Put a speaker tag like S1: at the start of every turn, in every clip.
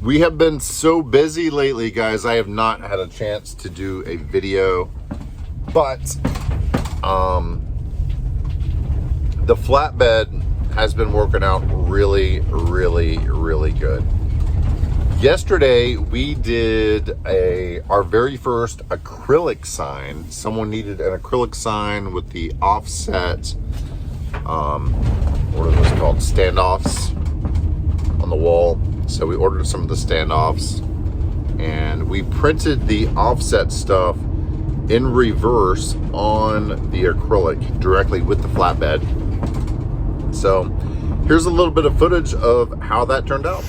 S1: We have been so busy lately, guys. I have not had a chance to do a video, but the flatbed has been working out really good. Yesterday we did our very first acrylic sign. Someone needed an acrylic sign with the offset, what are those called, standoffs on the wall. So we ordered some of the standoffs and we printed the offset stuff in reverse on the acrylic directly with the flatbed. So here's a little bit of footage of how that turned out.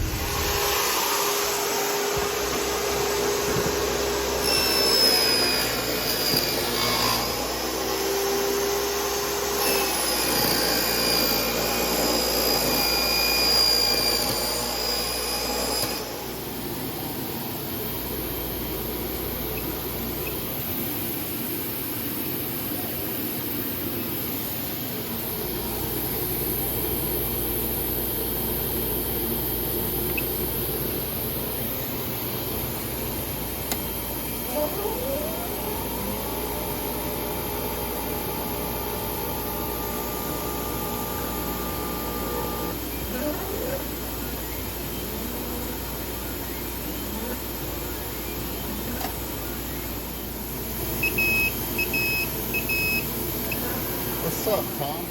S1: What's up, Tom?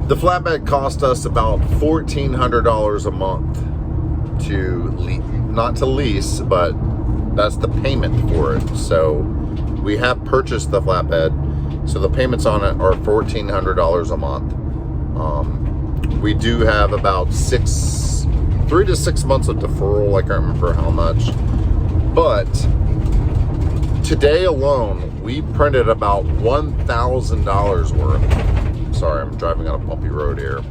S1: The flatbed cost us about $1,400 a month not to lease, but that's the payment for it. So we have purchased the flatbed, so the payments on it are $1,400 a month. We do have about 3 to 6 months of deferral. I can't remember how much, but today alone we printed about $1,000 worth. Sorry, I'm driving on a bumpy road here.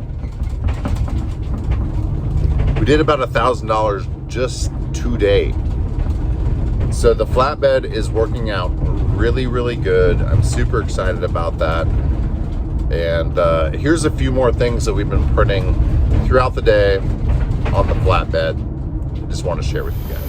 S1: We did about $1,000 just today. So the flatbed is working out really good. I'm super excited about that. And here's a few more things that we've been printing throughout the day on the flatbed. I just want to share with you guys.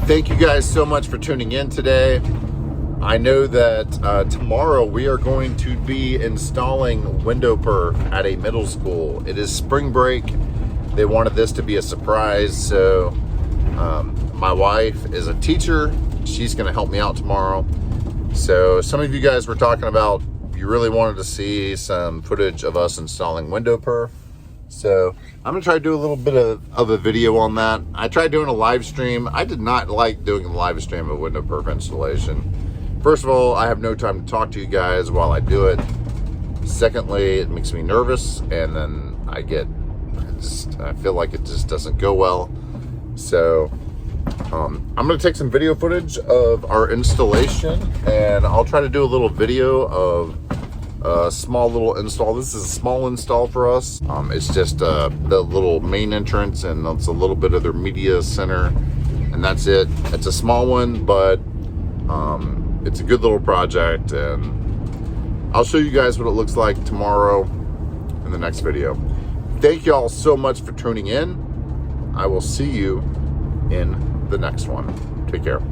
S1: Thank you guys so much for tuning in today. I know that tomorrow we are going to be installing window perf at a middle school. It is spring break. They wanted this to be a surprise, so my wife is a teacher. She's going to help me out tomorrow. So some of you guys were talking about, you really wanted to see some footage of us installing window perf. So I'm gonna try to do a little bit of a video on that. I tried doing a live stream. I did not like doing a live stream of window perf installation. First of all, I have no time to talk to you guys while I do it. Secondly, it makes me nervous, and then I feel like it just doesn't go well. So I'm gonna take some video footage of our installation, and I'll try to do a little video of small little install. This is a small install for us. It's just the little main entrance, and it's a little bit of their media center, and that's it. It's a small one, but it's a good little project, and I'll show you guys what it looks like tomorrow in the next video. Thank you all so much for tuning in. I will see you in the next one. Take care.